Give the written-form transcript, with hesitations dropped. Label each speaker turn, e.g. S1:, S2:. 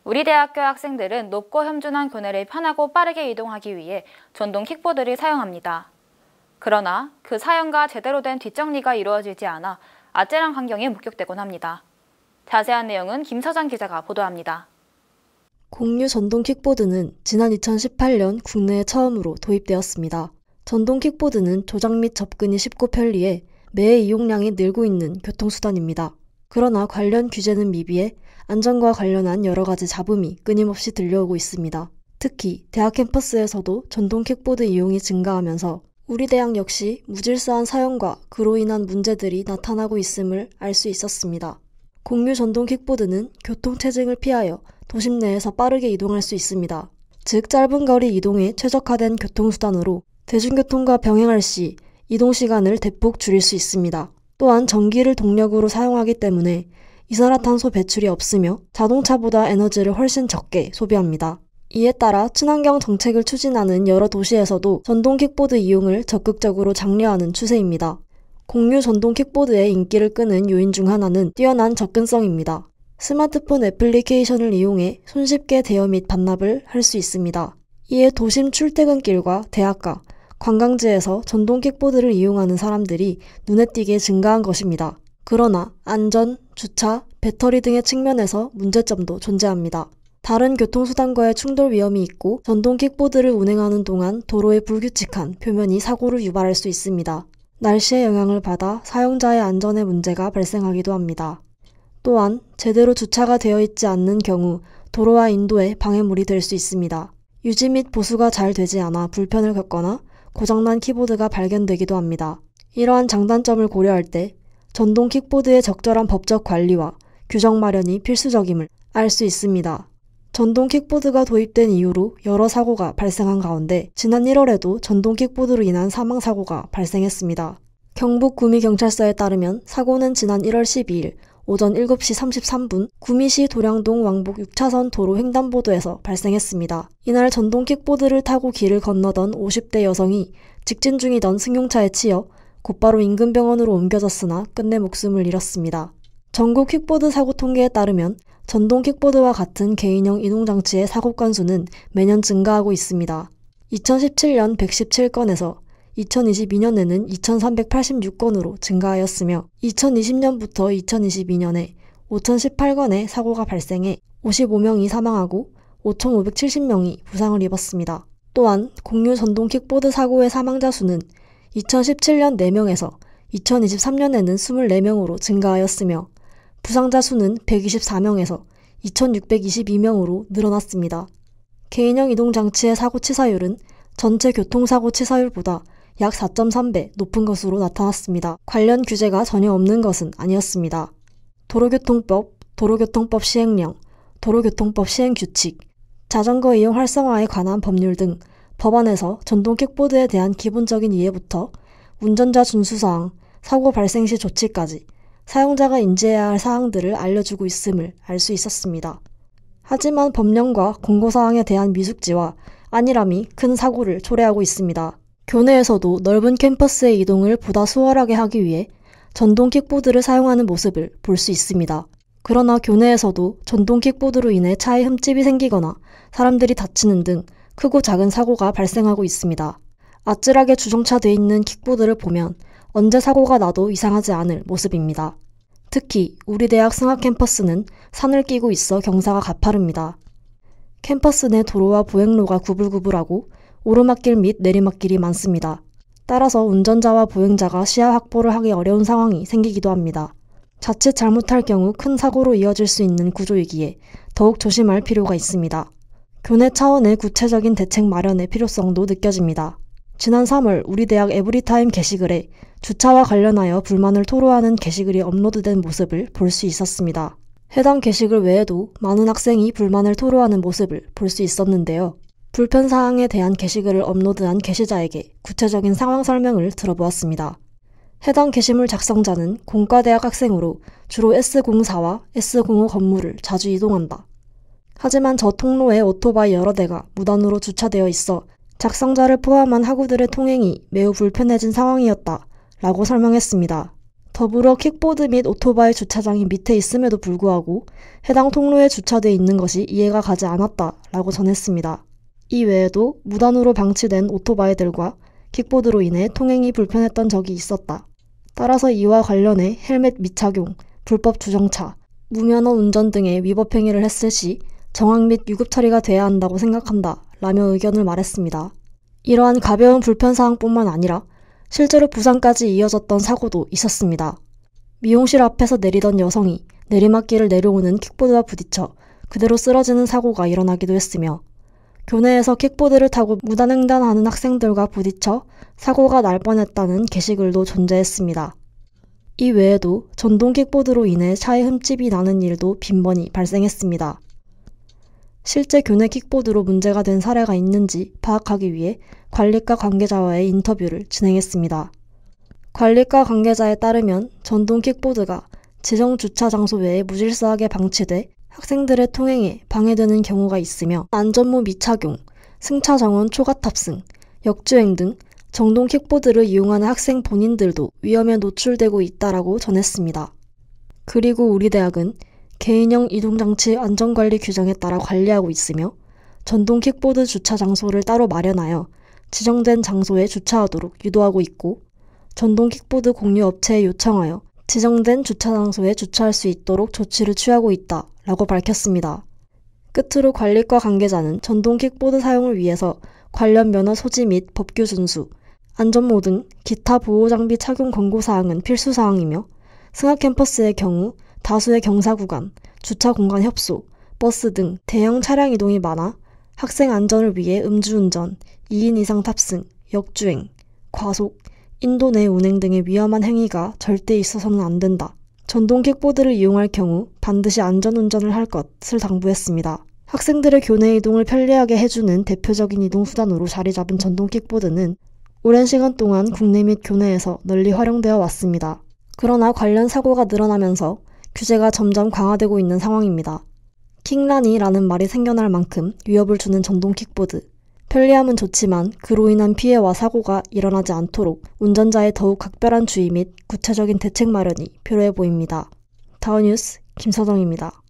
S1: 우리 대학교 학생들은 높고 험준한 교내를 편하고 빠르게 이동하기 위해 전동 킥보드를 사용합니다. 그러나 그 사용과 제대로 된 뒷정리가 이루어지지 않아 아찔한 광경이 목격되곤 합니다. 자세한 내용은 김서장 기자가 보도합니다.
S2: 공유 전동 킥보드는 지난 2018년 국내에 처음으로 도입되었습니다. 전동 킥보드는 조작 및 접근이 쉽고 편리해 매 이용량이 늘고 있는 교통수단입니다. 그러나 관련 규제는 미비해 안전과 관련한 여러 가지 잡음이 끊임없이 들려오고 있습니다. 특히 대학 캠퍼스에서도 전동 킥보드 이용이 증가하면서 우리 대학 역시 무질서한 사용과 그로 인한 문제들이 나타나고 있음을 알 수 있었습니다. 공유 전동 킥보드는 교통체증을 피하여 도심 내에서 빠르게 이동할 수 있습니다. 즉 짧은 거리 이동에 최적화된 교통수단으로 대중교통과 병행할 시 이동시간을 대폭 줄일 수 있습니다. 또한 전기를 동력으로 사용하기 때문에 이산화탄소 배출이 없으며 자동차보다 에너지를 훨씬 적게 소비합니다. 이에 따라 친환경 정책을 추진하는 여러 도시에서도 전동 킥보드 이용을 적극적으로 장려하는 추세입니다. 공유 전동 킥보드의 인기를 끄는 요인 중 하나는 뛰어난 접근성입니다. 스마트폰 애플리케이션을 이용해 손쉽게 대여 및 반납을 할 수 있습니다. 이에 도심 출퇴근길과 대학가, 관광지에서 전동 킥보드를 이용하는 사람들이 눈에 띄게 증가한 것입니다. 그러나 안전, 주차, 배터리 등의 측면에서 문제점도 존재합니다. 다른 교통수단과의 충돌 위험이 있고 전동 킥보드를 운행하는 동안 도로의 불규칙한 표면이 사고를 유발할 수 있습니다. 날씨의 영향을 받아 사용자의 안전에 문제가 발생하기도 합니다. 또한 제대로 주차가 되어 있지 않는 경우 도로와 인도에 방해물이 될 수 있습니다. 유지 및 보수가 잘 되지 않아 불편을 겪거나 고장난 키보드가 발견되기도 합니다. 이러한 장단점을 고려할 때 전동 킥보드의 적절한 법적 관리와 규정 마련이 필수적임을 알 수 있습니다. 전동 킥보드가 도입된 이후로 여러 사고가 발생한 가운데 지난 1월에도 전동 킥보드로 인한 사망사고가 발생했습니다. 경북 구미경찰서에 따르면 사고는 지난 1월 12일 오전 7시 33분 구미시 도량동 왕복 6차선 도로 횡단보도에서 발생했습니다. 이날 전동 킥보드를 타고 길을 건너던 50대 여성이 직진 중이던 승용차에 치여 곧바로 인근 병원으로 옮겨졌으나 끝내 목숨을 잃었습니다. 전국 킥보드 사고 통계에 따르면 전동 킥보드와 같은 개인형 이동장치의 사고 건수는 매년 증가하고 있습니다. 2017년 117건에서 2022년에는 2386건으로 증가하였으며 2020년부터 2022년에 5018건의 사고가 발생해 55명이 사망하고 5570명이 부상을 입었습니다. 또한 공유 전동 킥보드 사고의 사망자 수는 2017년 4명에서 2023년에는 24명으로 증가하였으며 부상자 수는 124명에서 2622명으로 늘어났습니다. 개인형 이동장치의 사고 치사율은 전체 교통사고 치사율보다 약 4.3배 높은 것으로 나타났습니다. 관련 규제가 전혀 없는 것은 아니었습니다. 도로교통법, 도로교통법 시행령, 도로교통법 시행규칙, 자전거 이용 활성화에 관한 법률 등 법안에서 전동 킥보드에 대한 기본적인 이해부터 운전자 준수사항, 사고 발생 시 조치까지 사용자가 인지해야 할 사항들을 알려주고 있음을 알 수 있었습니다. 하지만 법령과 공고사항에 대한 미숙지와 안일함이 큰 사고를 초래하고 있습니다. 교내에서도 넓은 캠퍼스의 이동을 보다 수월하게 하기 위해 전동 킥보드를 사용하는 모습을 볼 수 있습니다. 그러나 교내에서도 전동 킥보드로 인해 차에 흠집이 생기거나 사람들이 다치는 등 크고 작은 사고가 발생하고 있습니다. 아찔하게 주정차돼 있는 킥보드를 보면 언제 사고가 나도 이상하지 않을 모습입니다. 특히 우리 대학 승합 캠퍼스는 산을 끼고 있어 경사가 가파릅니다. 캠퍼스 내 도로와 보행로가 구불구불하고 오르막길 및 내리막길이 많습니다. 따라서 운전자와 보행자가 시야 확보를 하기 어려운 상황이 생기기도 합니다. 자칫 잘못할 경우 큰 사고로 이어질 수 있는 구조이기에 더욱 조심할 필요가 있습니다. 교내 차원의 구체적인 대책 마련의 필요성도 느껴집니다. 지난 3월 우리 대학 에브리타임 게시글에 주차와 관련하여 불만을 토로하는 게시글이 업로드된 모습을 볼 수 있었습니다. 해당 게시글 외에도 많은 학생이 불만을 토로하는 모습을 볼 수 있었는데요. 불편사항에 대한 게시글을 업로드한 게시자에게 구체적인 상황 설명을 들어보았습니다. 해당 게시물 작성자는 공과대학 학생으로 주로 S04와 S05 건물을 자주 이동한다. 하지만 저 통로에 오토바이 여러 대가 무단으로 주차되어 있어 작성자를 포함한 학우들의 통행이 매우 불편해진 상황이었다 라고 설명했습니다. 더불어 킥보드 및 오토바이 주차장이 밑에 있음에도 불구하고 해당 통로에 주차돼 있는 것이 이해가 가지 않았다라고 전했습니다. 이 외에도 무단으로 방치된 오토바이들과 킥보드로 인해 통행이 불편했던 적이 있었다. 따라서 이와 관련해 헬멧 미착용, 불법 주정차, 무면허 운전 등의 위법 행위를 했을 시 정학 및 유급 처리가 돼야 한다고 생각한다 라며 의견을 말했습니다. 이러한 가벼운 불편사항뿐만 아니라 실제로 부상까지 이어졌던 사고도 있었습니다. 미용실 앞에서 내리던 여성이 내리막길을 내려오는 킥보드와 부딪혀 그대로 쓰러지는 사고가 일어나기도 했으며 교내에서 킥보드를 타고 무단횡단하는 학생들과 부딪혀 사고가 날 뻔했다는 게시글도 존재했습니다. 이 외에도 전동 킥보드로 인해 차에 흠집이 나는 일도 빈번히 발생했습니다. 실제 교내 킥보드로 문제가 된 사례가 있는지 파악하기 위해 관리과 관계자와의 인터뷰를 진행했습니다. 관리과 관계자에 따르면 전동 킥보드가 지정 주차 장소 외에 무질서하게 방치돼 학생들의 통행에 방해되는 경우가 있으며 안전모 미착용, 승차 정원 초과 탑승, 역주행 등 전동 킥보드를 이용하는 학생 본인들도 위험에 노출되고 있다라고 전했습니다. 그리고 우리 대학은 개인형 이동장치 안전관리 규정에 따라 관리하고 있으며 전동 킥보드 주차 장소를 따로 마련하여 지정된 장소에 주차하도록 유도하고 있고 전동 킥보드 공유 업체에 요청하여 지정된 주차 장소에 주차할 수 있도록 조치를 취하고 있다 라고 밝혔습니다. 끝으로 관리과 관계자는 전동 킥보드 사용을 위해서 관련 면허 소지 및 법규 준수, 안전모 등 기타 보호장비 착용 권고사항은 필수사항이며 승합 캠퍼스의 경우 다수의 경사 구간, 주차 공간 협소, 버스 등 대형 차량 이동이 많아 학생 안전을 위해 음주운전, 2인 이상 탑승, 역주행, 과속, 인도 내 운행 등의 위험한 행위가 절대 있어서는 안 된다. 전동 킥보드를 이용할 경우 반드시 안전운전을 할 것을 당부했습니다. 학생들의 교내 이동을 편리하게 해주는 대표적인 이동수단으로 자리 잡은 전동 킥보드는 오랜 시간 동안 국내 및 교내에서 널리 활용되어 왔습니다. 그러나 관련 사고가 늘어나면서 규제가 점점 강화되고 있는 상황입니다. 킥란이라는 말이 생겨날 만큼 위협을 주는 전동 킥보드. 편리함은 좋지만 그로 인한 피해와 사고가 일어나지 않도록 운전자의 더욱 각별한 주의 및 구체적인 대책 마련이 필요해 보입니다. 다우뉴스 김서정입니다.